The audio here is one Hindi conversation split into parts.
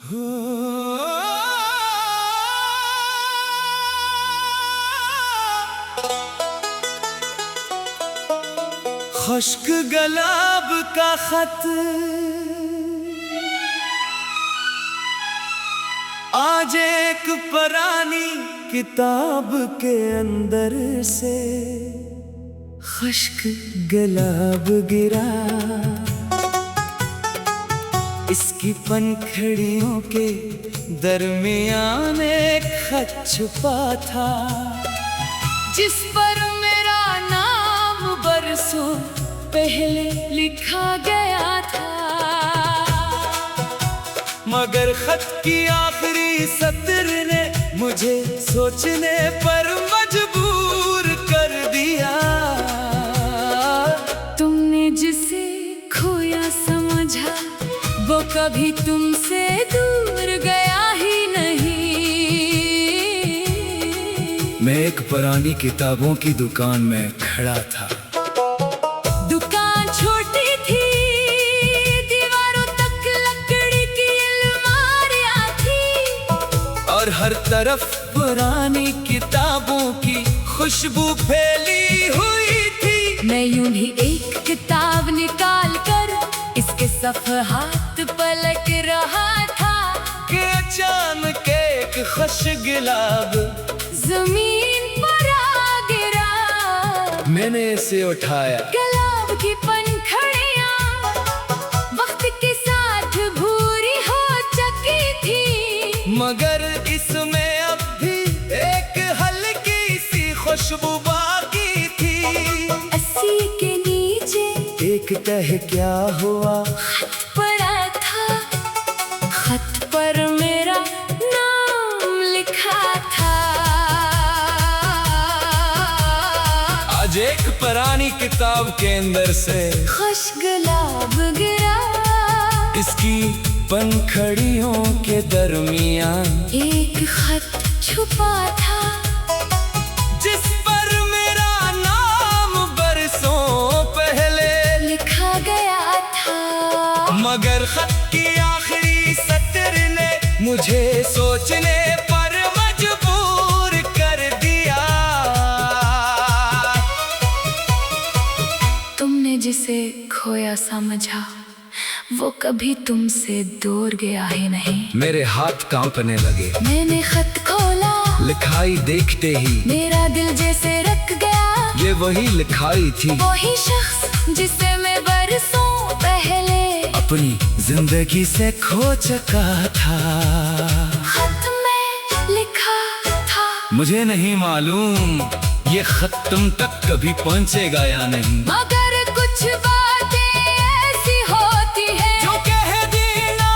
खुश्क गुलाब का खत आज एक पुरानी किताब के अंदर से खुश्क गुलाब गिरा। इसकी पंखड़ियों के दरमियान एक खत छुपा था, जिस पर मेरा नाम बरसों पहले लिखा गया था। मगर खत की आखिरी सत्र ने मुझे सोचने पर मजबूर कर दिया। तुमने जिसे खोया समझा वो कभी तुमसे दूर गया ही नहीं। मैं एक पुरानी किताबों की दुकान में खड़ा था। दुकान छोटी थी, दीवारों तक लकड़ी की अलमारियां थी, और हर तरफ पुरानी किताबों की खुशबू फैली हुई थी। मैं यूं ही एक किताब निकाल कर इसके सफ़हात पलट रहा था कि अचानक एक खुश गुलाब जमीन पर आ गिरा। मैंने इसे उठाया। गुलाब की पंखड़ियां वक्त के साथ भूरी हो चुकी थी, मगर इसमें अब भी एक हल्की सी खुशबू बाकी थी। 80 के नीचे एक तह क्या हुआ, खत पड़ा था, खत पर मेरा नाम लिखा था। आज एक पुरानी किताब के अंदर से खुश गुलाब गिरा। इसकी पंखड़ियों के दरमियान एक खत छुपा था, जिस पर मेरा नाम बरसों पहले लिखा गया था। मगर खत की आखिरी सत्र ने मुझे सोचने पर मजबूर कर दिया। तुमने जिसे खोया समझा वो कभी तुमसे दूर गया ही नहीं। मेरे हाथ कांपने लगे। मैंने खत खोला, लिखाई देखते ही मेरा दिल जैसे रख गया। ये वही लिखाई थी, वही शख्स जिसे मैं बरसों पहले अपनी जिंदगी से खो चुका था। खत में लिखा था, मुझे नहीं मालूम ये खत तुम तक कभी पहुंचेगा या नहीं, मगर कुछ बातें ऐसी होती है जो कह देना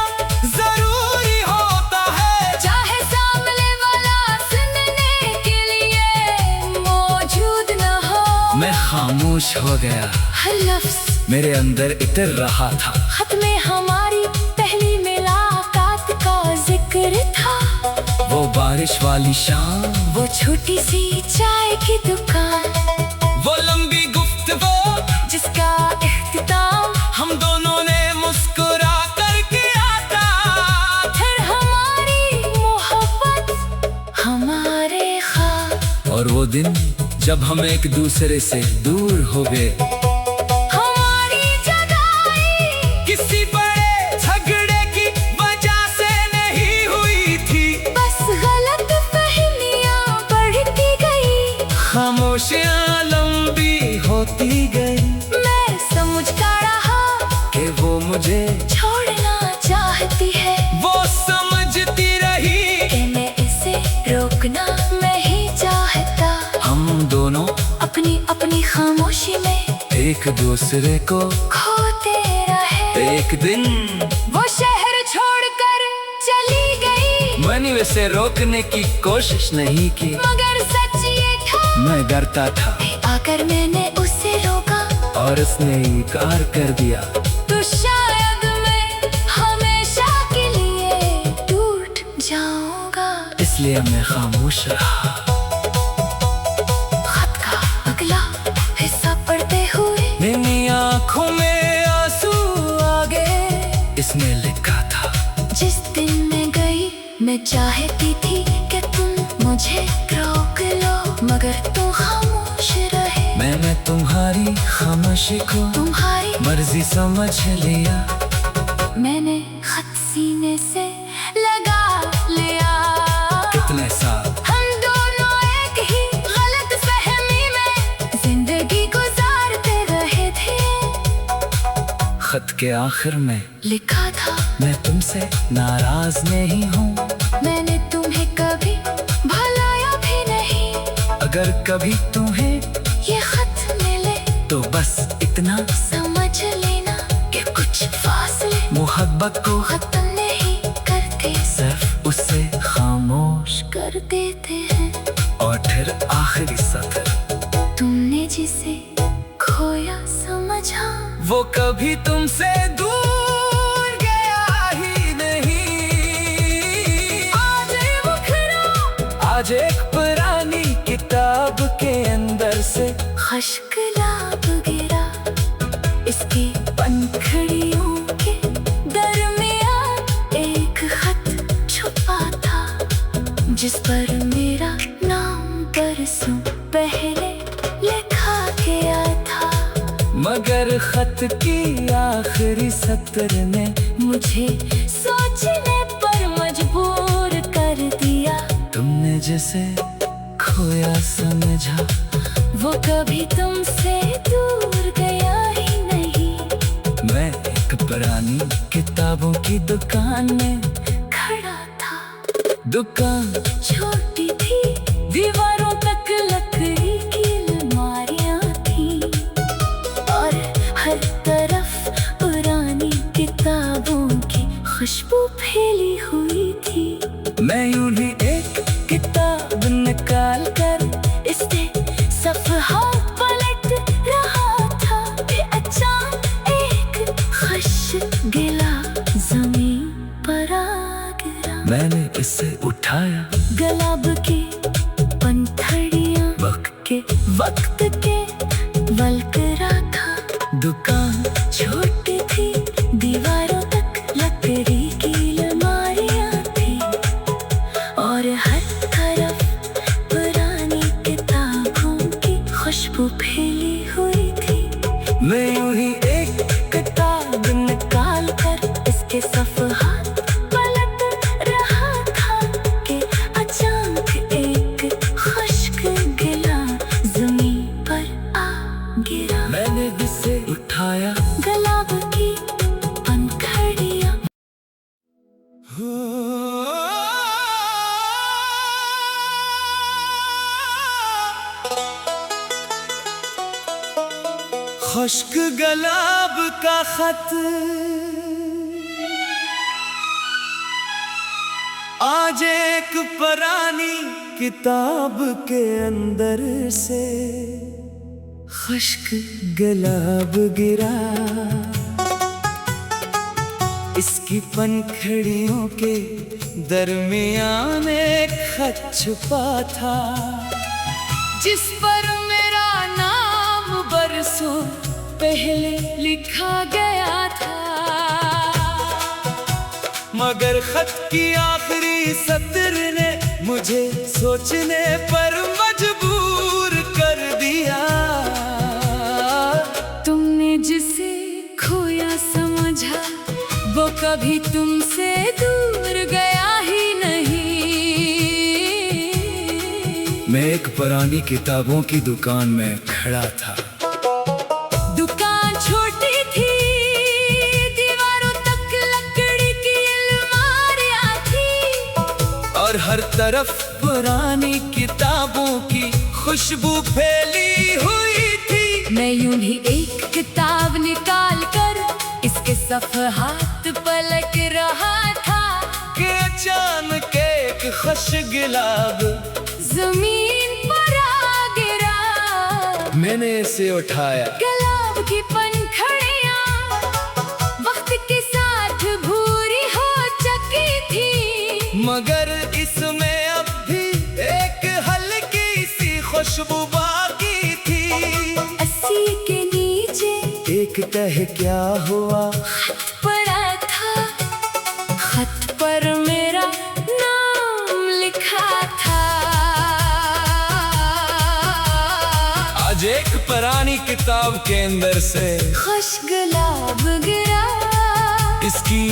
जरूरी होता है। चाहे सामने वाला सुनने के लिए मौजूद न हो। मैं खामोश हो गया। हर लफ्ज मेरे अंदर इतर रहा था। खत में हमारी पहली मुलाकात का जिक्र था। वो बारिश वाली शाम, वो छोटी सी चाय की दुकान, वो लंबी गुफ्तगू जिसका इख्तिताम हम दोनों ने मुस्कुरा कर किया था। फिर हमारी मोहब्बत, हमारे ख्वाब, और वो दिन जब हम एक दूसरे से दूर हो गए। हमारी जुदाई किसी बड़े झगड़े की वजह से नहीं हुई थी, बस गलत फहमियां बढ़ती गई, खामोशियां लंबी होती गई। मैं समझता रहा कि वो मुझे छोड़ना चाहती है, वो समझती रही कि मैं इसे रोकना नहीं चाहता। हम दोनों अपनी अपनी खामोशी में एक दूसरे को खोते रहे। एक दिन वो शहर छोड़कर चली गई, मैंने उसे रोकने की कोशिश नहीं की, मगर सच ये था मैं डरता था। आकर मैंने उसे रोका, और उसने इनकार कर दिया। तो शायद मैं हमेशा के लिए टूट जाऊंगा। इसलिए मैं खामोश रहा। खत का अगला हिस्सा पढ़ते हुए मेरी आँखों में आंसू आ गए। इसने लिखा था, जिस दिन मैं मैं चाहती थी कि तुम मुझे रोक लो, मगर तुम खामोश रहे। मैंने तुम्हारी खामोशी को तुम्हारी मर्जी समझ लिया। मैंने खत सीने से लगा लिया। कितने साल हम दोनों एक ही गलत फहमी में जिंदगी गुजारते रहे थे। खत के आखिर में लिखा था, मैं तुमसे नाराज नहीं हूँ। मैंने तुम्हें कभी भुलाया भी नहीं। अगर कभी तुम्हें ये खत मिले तो बस इतना समझ लेना कि कुछ फासले मोहब्बत को खत्म नहीं करते, सिर्फ उससे खामोश कर देते हैं। और फिर आखिरी सतर, तुमने जिसे खोया समझा, वो कभी तुमसे दूर गया ही नहीं। आज एक पुरानी किताब के अंदर से खश्कलाब गिरा। इसकी पंखड़ियों के दरमियान एक खत छुपा था, जिस पर मेरा नाम बरसों पहले लिखा गया था। मगर खत की आखिरी सत्र ने मुझे सोचने पर मजबूर कर दिया। तुमने जिसे खोया समझा, वो कभी तुमसे दूर गया ही नहीं। मैं एक पुरानी किताबों की दुकान में खड़ा था। दुकान छोटी थी, दीवारों तक लकड़ी की अलमारियां थी, और हर तरफ पुरानी किताबों की खुशबू फैली हुई थी। मैं यूं ही एक किताब निकाल कर इसने सफ़हात पलट रहा था कि अचानक एक खश्किला ज़मीन पर आ गिरा। मैंने इसे उठाया, गुलाब की पंखड़ियाँ वक्त के वलकरा था। दुकान छोटी थी, दीवारों तक लकड़ी की अलमारियाँ थी, और हर तरफ पुरानी किताबों की खुशबू फैली हुई थी। मैं यूं ही एक किताब निकाल कर इसके सफ़हात पलट रहा था कि अचानक एक खुश्क गिला ज़मीन पर आ गिरा। मैंने इसे उठाया, गुलाब की पंखड़ियाँ खुश्क गुलाब का खत आज एक पुरानी किताब के अंदर से खुश्क गुलाब गिरा। इसकी पंखड़ियों के दरमियान एक खत छुपा था, जिस पर मेरा नाम बरसों पहले लिखा गया था। मगर खत की आखिरी सत्र ने मुझे सोचने पर मजबूर कर दिया। तुमने जिसे खोया समझा, वो कभी तुमसे दूर गया ही नहीं। मैं एक पुरानी किताबों की दुकान में खड़ा था। दुकान छोटी थी, दीवारों तक लकड़ी की अलमारियां थी, और हर तरफ पुरानी किताबों की खुशबू फैली हुई थी। मैं यूं ही एक किताब निकाल कर इसके सफ़हात पलट रहा था कि अचानक एक खुश गुलाब ज़मीन पर आ गिरा। मैंने इसे उठाया, गुलाब की पंखड़ियाँ वक्त के साथ भूरी हो चुकी थी, मगर इसमें अब भी एक हल्की सी खुशबू बाकी थी। अस्सी के नीचे एक तह क्या हुआ, खत पड़ा था। खत पर मेरा नाम पुरानी किताब के अंदर से खुश गुलाब गिरा। इसकी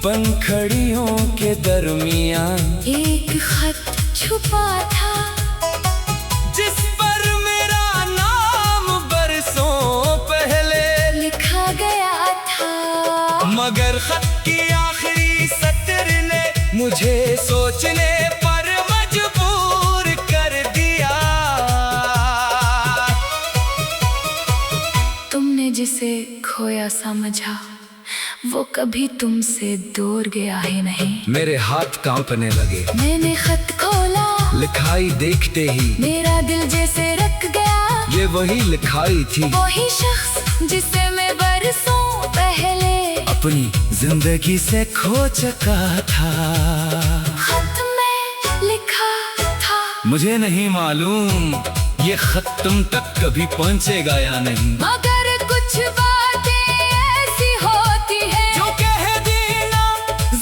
पंखड़ियों के दरमियान एक खत छुपा था, जिस पर मेरा नाम बरसों पहले लिखा गया था। मगर खत की आखिरी सत्र ने मुझे सोचने पर मजबूर कर दिया। तुमने जिसे खोया समझा, वो कभी तुमसे दूर गया ही नहीं। मेरे हाथ कांपने लगे, मैंने खत खोला, लिखाई देखते ही मेरा दिल जैसे रख गया। ये वही लिखाई थी, वही शख्स जिसे मैं बरसों पहले अपनी जिंदगी से खो चुका था। खत में लिखा था, मुझे नहीं मालूम ये खत तुम तक कभी पहुंचेगा या नहीं, मगर कुछ बातें ऐसी होती है जो कह देना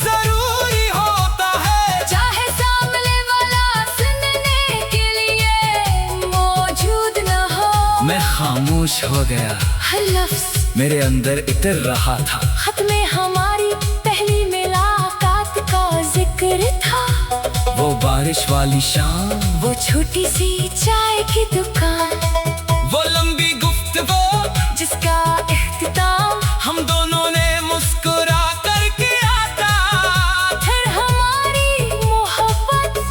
जरूरी होता है। चाहे सामने वाला सुनने के लिए मौजूद न हो। मैं खामोश हो गया, हर लफ्ज मेरे अंदर इतर रहा था। खत में हमारी पहली मुलाकात का जिक्र था। वो बारिश वाली शाम, वो छोटी सी चाय की दुकान, वो लंबी गुफ्तगू जिसका इख्तिताम हम दोनों ने मुस्कुरा कर किया था। फिर हमारी मोहब्बत,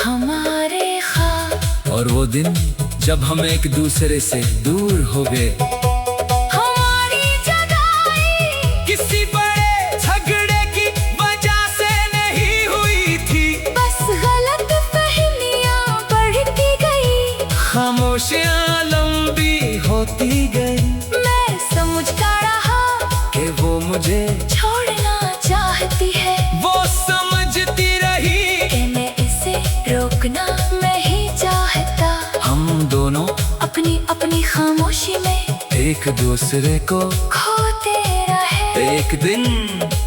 हमारे ख्वाब, और वो दिन जब हम एक दूसरे से दूर हो गए, हमारी जुदाई किसी बड़े झगड़े की वजह से नहीं हुई थी। बस गलत फहमियां बढ़ती गई, खामोशियां लंबी होती गई। मैं समझता रहा कि वो मुझे छोड़ना चाहती है, वो समझती रही कि मैं इसे रोकना नहीं चाहता। हम दोनों अपनी अपनी खामोशी में एक दूसरे को खोते रहे। एक दिन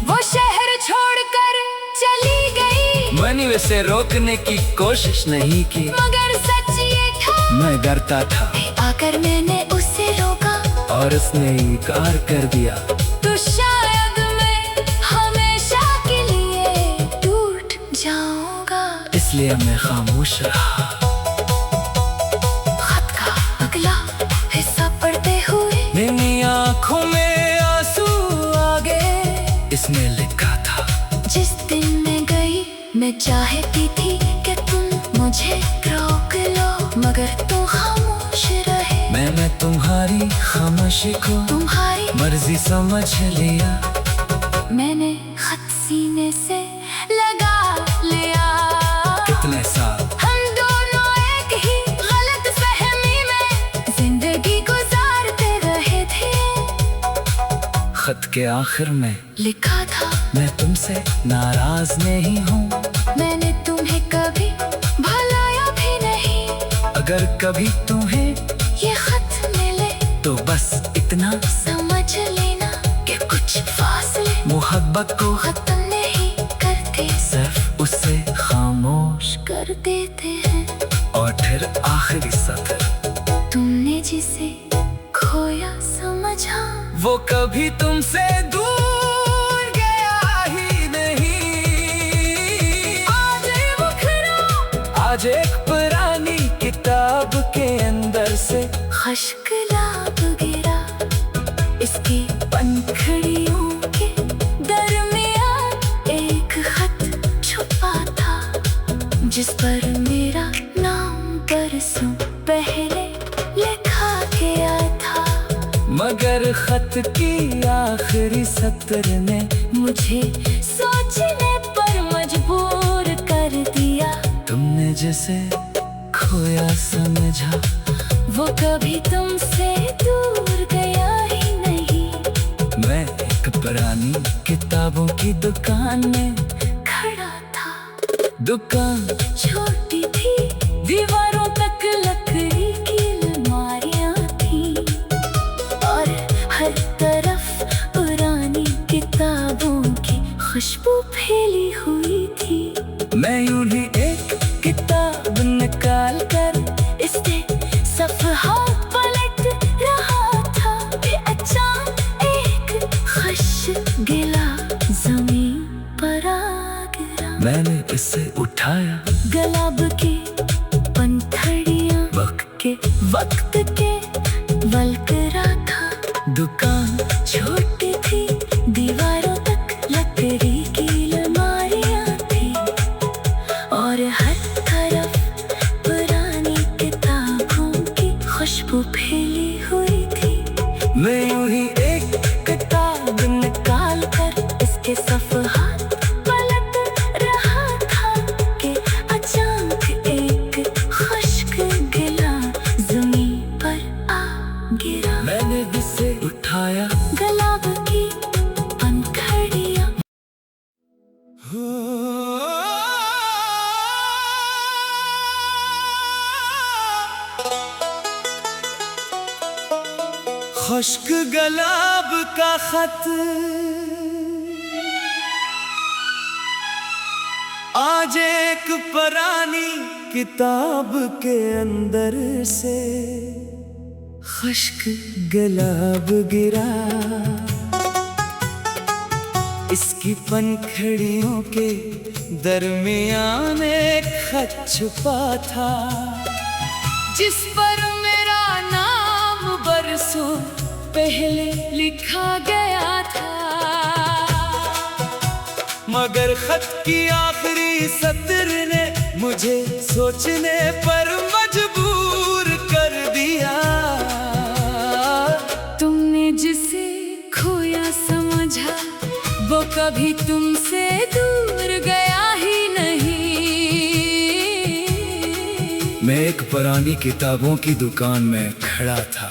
वो शहर छोड़कर चली गई, मैंने उसे रोकने की कोशिश नहीं की, मगर सच ये था, मैं डरता था आकर मैंने उसे रोका। और उसने इनकार कर दिया। तो शायद मैं हमेशा के लिए टूट जाऊंगा। इसलिए मैं खामोश रहा। खत का अगला हिस्सा पढ़ते हुए मेरी आँखों में आंसू आ गए। इसने लिखा था, जिस दिन मैं गई मैं चाहती थी कि तुम मुझे रोक लो, मगर तुम खामोश रहे। मैंने तुम्हारी खामोशी को तुम्हारी मर्जी समझ लिया। मैंने खत सीने से लगा लिया। कितने साल हम दोनों एक ही गलत फहमी में जिंदगी गुजारते रहे थे। खत के आखिर में लिखा था, मैं तुमसे नाराज नहीं हूँ, मैंने तुम्हें कभी भुलाया भी नहीं। अगर कभी तुम्हें ये खत मिले तो बस इतना समझ लेना कि कुछ फासले मोहब्बत को खत्म नहीं करते, सिर्फ उससे खामोश कर देते हैं। और फिर आखिरी सत्र, तुमने जिसे खोया समझा, वो कभी तुमसे दूर गया ही नहीं। आज एक पुरानी किताब के अंदर से खश्क लाब गिरा। इसकी पंखड़ियों के दरमियान एक खत छुपा था, जिस पर मेरा नाम बरसों पहले लिखा गया था। मगर खत की आखिरी सत्र ने मुझे सोचने पर मजबूर कर दिया। तुमने जिसे खोया समझा, वो कभी तुमसे दूर गया ही नहीं। मैं एक पुरानी किताबों की दुकान में खड़ा था, दुकान छोटी थी, दीवारों तक लकड़ी की अलमारियां थी, और हर तरफ पुरानी किताबों की खुशबू फैली हुई थी। मैं यूं ही एक किताब निकाल कर इसने सफ़हात पलट रहा पर आ गिरा। मैंने इसे उठाया, गुलाब की पंखड़ियाँ वक्त के वलकरा था। दुकान छोटी थी, दीवारों तक लकड़ी की अलमारियाँ थी, और हर तरफ पुरानी किताबों की खुशबू फैली हुई थी। मैं यूं ही एक किताब निकाल कर इसके सफ़हात पलट रहा था कि अचानक एक खुश्क गिला ज़मीन पर आ गिरा। मैंने इसे उठाया, गुलाब की पंखड़ियाँ खुश्क गुलाब का खत आज एक पुरानी किताब के अंदर से खुश्क गुलाब गिरा। इसकी पंखड़ियों के दरमियान एक खत छुपा था, जिस पर मेरा नाम बरसों पहले लिखा गया था। मगर खत की आखिरी सत्र ने मुझे सोचने पर मजबूर कर दिया। तुमने जिसे खोया समझा वो कभी तुमसे दूर गया ही नहीं। मैं एक पुरानी किताबों की दुकान में खड़ा था।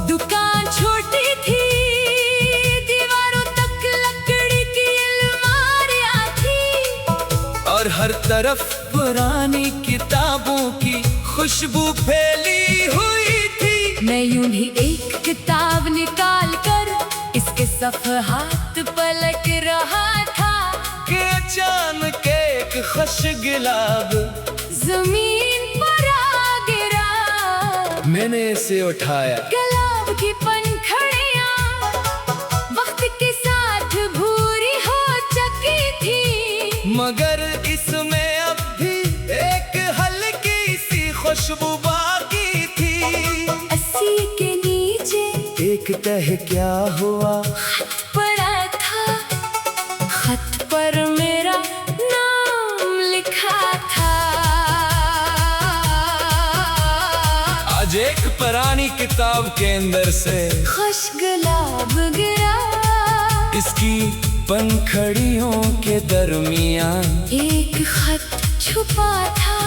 दुकान छोटी थी, दीवारों तक लकड़ी की अलमारियाँ थी, और हर तरफ पुरानी किताबों की खुशबू फैली हुई थी। मैं यूं ही एक किताब निकाल कर इसके सफ़हात पलट रहा था कि अचानक एक खुश गुलाब ज़मीन पर आ गिरा। मैंने इसे उठाया, गुलाब की पंखड़ियाँ वक्त के साथ भूरी हो चुकी थी, मगर इसमें अब भी एक हल्की सी खुशबू बाकी थी। अस्सी के नीचे एक तह क्या हुआ, खत पड़ा था, खत पर मेरा नाम लिखा था। आज एक पुरानी किताब के अंदर से खुश गुलाब गिरा। इसकी पंखड़ियों के दरमियान एक खत छुपा था,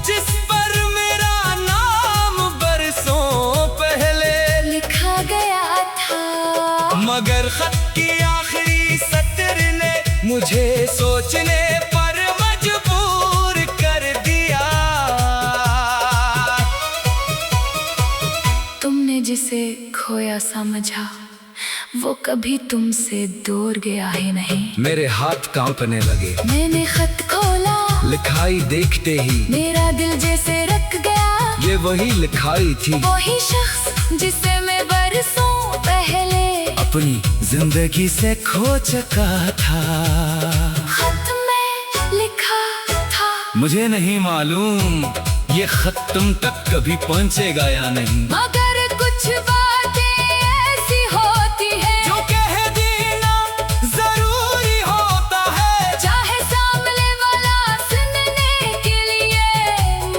जिस पर मेरा नाम बरसों पहले लिखा गया था। मगर खत की आखिरी सत्र ने मुझे सोचने पर मजबूर कर दिया। तुमने जिसे खोया समझा वो कभी तुमसे दूर गया ही नहीं। मेरे हाथ कांपने लगे, मैंने खत खोला, लिखाई देखते ही मेरा दिल जैसे रख गया। ये वही लिखाई थी, वही शख्स जिसे मैं बरसों पहले अपनी जिंदगी से खो चुका था। खत में लिखा था, मुझे नहीं मालूम ये खत तुम तक कभी पहुंचेगा या नहीं, मगर कुछ बातें ऐसी होती है जो कह देना जरूरी होता है। चाहे सामने वाला सुनने के लिए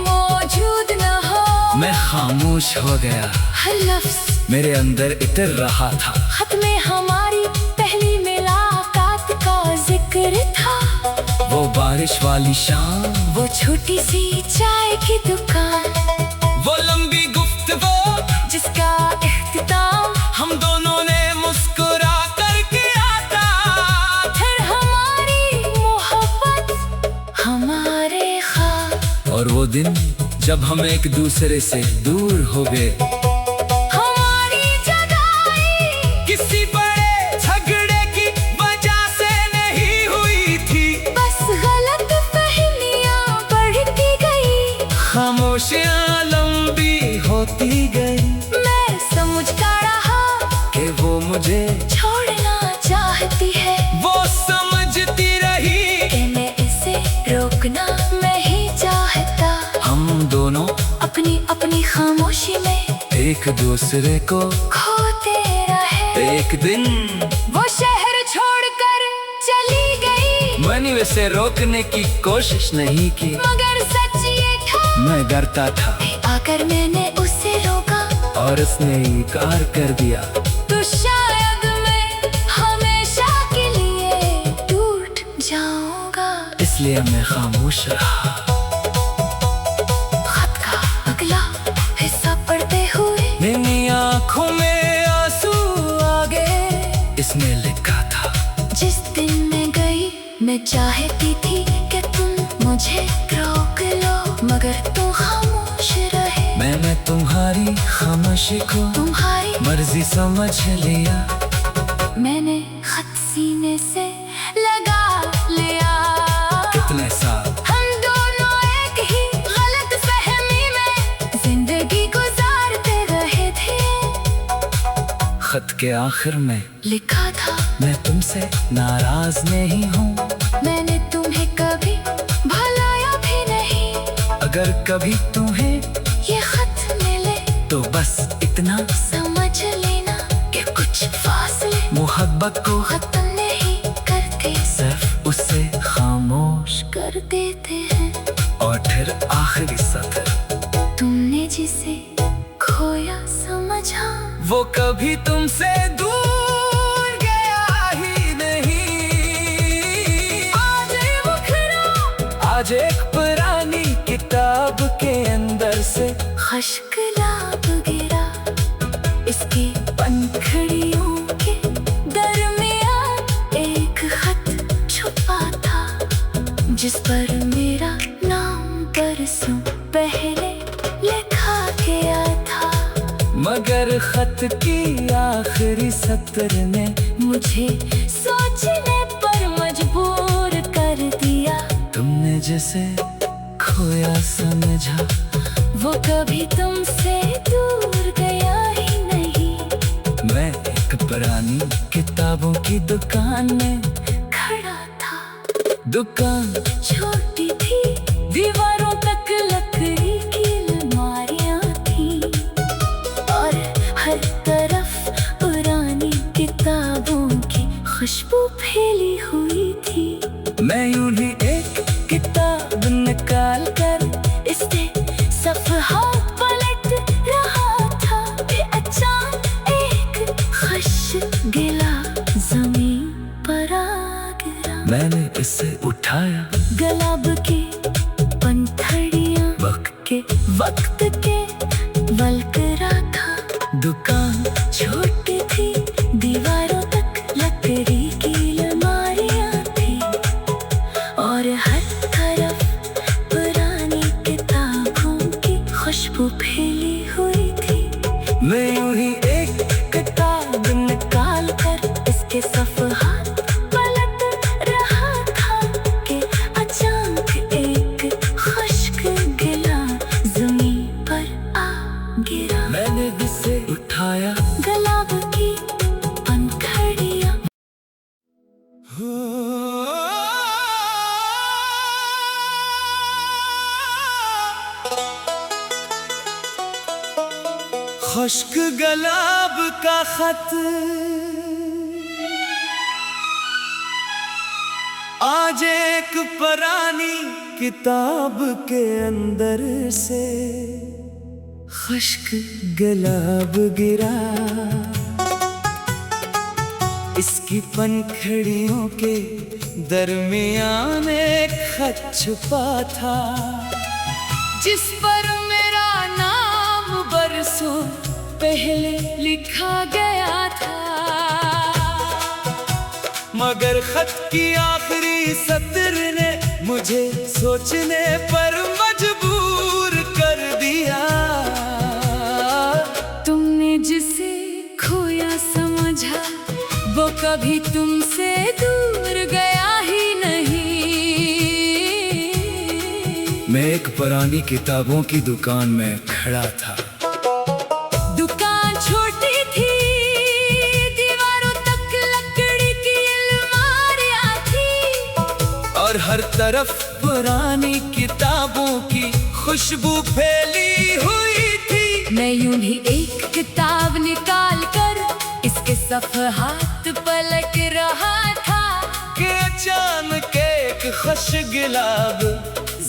मौजूद न हो। मैं खामोश हो गया, हर लफ्ज मेरे अंदर इतर रहा था। खत में हमारी पहली मुलाकात का जिक्र था। वो बारिश वाली शाम, वो छोटी सी चाय की दुकान, वो लंबी गुफ्तगू जिसका इख्तिताम हम दोनों ने मुस्कुरा कर किया था। फिर हमारी मोहब्बत, हमारे ख्वाब, और वो दिन जब हम एक दूसरे से दूर हो गए, हमारी जुदाई किसी बड़े झगड़े की वजह से नहीं हुई थी। बस गलत फहमियाँ बढ़ती गई, खामोशियाँ लंबी होती गई, मैं समझता रहा कि वो मुझे छोड़ना चाहती है। वो दूसरे को खोते रहे। एक दिन वो शहर छोड़कर चली गई, मैंने उसे रोकने की कोशिश नहीं की, मगर सच ये था मैं डरता था। आकर मैंने उसे रोका और उसने इनकार कर दिया। तो शायद मैं हमेशा के लिए टूट जाऊंगा, इसलिए मैं खामोश रहा। खत का अगला हिस्सा पढ़ते हुए मेरी आंखों में आंसू आ गए। इसने लिखा था, जिस दिन मैं गई मैं चाहती थी कि तुम मुझे रोक लो, मगर तुम खामोश रहे। मैंने तुम्हारी खामोशी को तुम्हारी मर्जी समझ लिया। मैंने खत सीने से लगा लिया। कितने साल हम दोनों एक ही गलत फहमी में जिंदगी गुजारते रहे थे। खत के आखिर में लिखा था, मैं तुमसे नाराज नहीं हूँ, मैंने तुम्हें कभी भुलाया भी नहीं। अगर कभी तुम्हें ये खत मिले तो बस इतना समझ लेना कि कुछ फासले मोहब्बत को खत्म नहीं करते, सिर्फ उससे खामोश। कर देते हैं। और फिर आखिरी सत्र, तुमने जिसे खोया समझा, वो कभी तुमसे दूर गया ही नहीं। आज ये मुखरा आज एक पुरानी किताब के अंदर से खश्क लाब गिरा, इसकी पंखड़ियों के दरमियान एक खत छुपा था, जिस पर मेरा नाम बरसों पहले लिखा गया था। मगर खत की आखिरी सत्र ने मुझे सोचने पर मजबूर कर दिया। तुमने जिसे खोया समझा, वो कभी तुमसे दूर गया ही नहीं। मैं एक पुरानी किताबों की दुकान में खड़ा था, दुकान छोटी थी, दीवारों तक लकड़ी की अलमारियां थी, और हर तरफ पुरानी किताबों की खुशबू फैली हुई थी। मैं यूं ही एक किताब निकाल कर इसने सफ़हा पलट रहा था कि अचानक एक खश्गिला ज़मीन पर आ गिरा। मैंने इसे उठाया, गुलाब की पंखड़ियाँ वक्त के वलकरा था। दुकान छोटी थी, दीवारों तक लकड़ी की अलमारियाँ थी, और हर तरफ पुरानी किताबों की खुशबू फैली हुई थी। मैं यूं ही एक किताब निकाल कर इसके सफ़हात पलट रहा था कि अचानक एक खुश्क गिला ज़मीन पर आ गिरा। मैंने इसे उठाया, गुलाब की पंखड़ियाँ खुश्क गुलाब का खत आज एक पुरानी किताब के अंदर से खुश्क गुलाब गिरा। इसकी पंखड़ियों के दरमियान एक खत छुपा था, जिस पर मेरा नाम बरसों पहले लिखा गया था। मगर खत की आखिरी सत्र ने मुझे सोचने पर मजबूर कर दिया। तुमने जिसे खोया समझा, वो कभी तुमसे दूर गया ही नहीं। मैं एक पुरानी किताबों की दुकान में खड़ा था, दुकान छोटी थी, दीवारों तक लकड़ी की अलमारियाँ थी, और हर तरफ पुरानी किताबों की खुशबू फैली हुई थी। मैं यूं ही एक किताब निकाल कर इसके सफ़हात पलट रहा था कि अचानक एक खुश गुलाब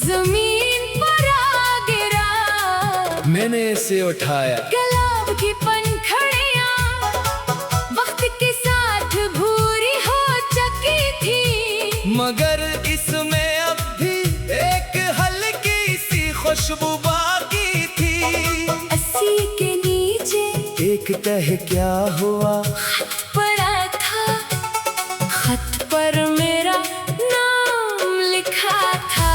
जमीन पर आ गिरा। मैंने इसे उठाया, गुलाब की पंखुड़ियां वक्त के साथ भूरी हो चुकी थी, मगर इसमें अब भी एक हल्की सी खुशबू बाकी थी। 80 के नीचे एक तह क्या हुआ, खत पड़ा था, खत पर मेरा नाम लिखा था।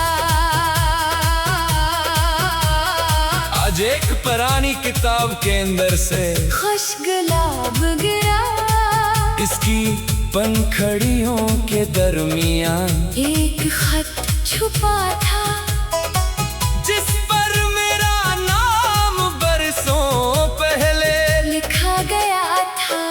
आज एक पुरानी किताब के अंदर से खुश गुलाब गिरा, इसकी पंखुड़ियों के दरमियान एक खत छुपा था, जिस पर मेरा नाम बरसों पहले लिखा गया था।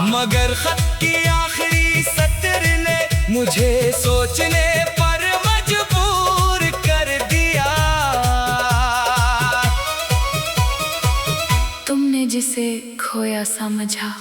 मगर खत की आखिरी सत्र ने मुझे सोचने पर मजबूर कर दिया। तुमने जिसे खोया समझा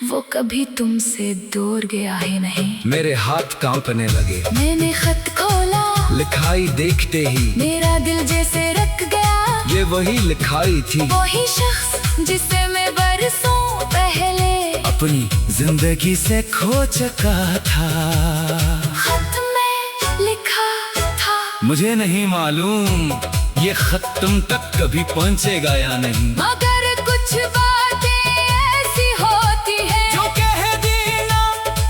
वो कभी तुमसे दूर गया ही नहीं। मेरे हाथ कांपने लगे, मैंने खत खोला, लिखाई देखते ही मेरा दिल जैसे रख गया। ये वही लिखाई थी, वही शख्स जिसे मैं बरसों पहले अपनी जिंदगी से खो चुका था। खत में लिखा था, मुझे नहीं मालूम ये खत तुम तक कभी पहुंचेगा या नहीं, मगर कुछ बातें ऐसी होती है जो कह देना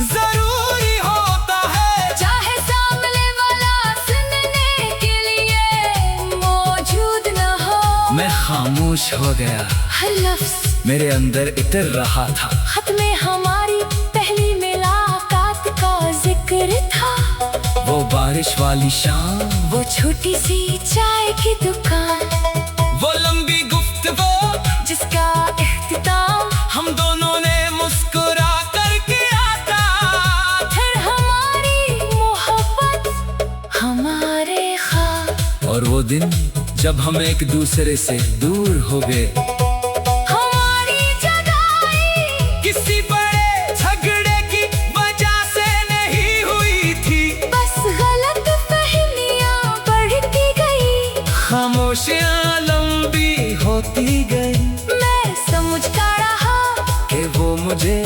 जरूरी होता है। चाहे सामने वाला सुनने के लिए मौजूद न हो। मैं खामोश हो गया, हर लफ्ज मेरे अंदर इतर रहा था। खत में हमारी पहली मुलाकात का जिक्र था, वो बारिश वाली शाम, वो छोटी सी चाय की दुकान, वो लंबी गुफ्तगू जिसका इख्तिताम हम दोनों ने मुस्कुरा कर किया था। फिर हमारी मोहब्बत, हमारे ख्वाब, और वो दिन जब हम एक दूसरे से दूर हो गए, हमारी जुदाई किसी बड़े झगड़े की वजह से नहीं हुई थी। बस गलत फहमियां बढ़ती गई, खामोशियां लंबी होती गई मैं समझता रहा कि वो मुझे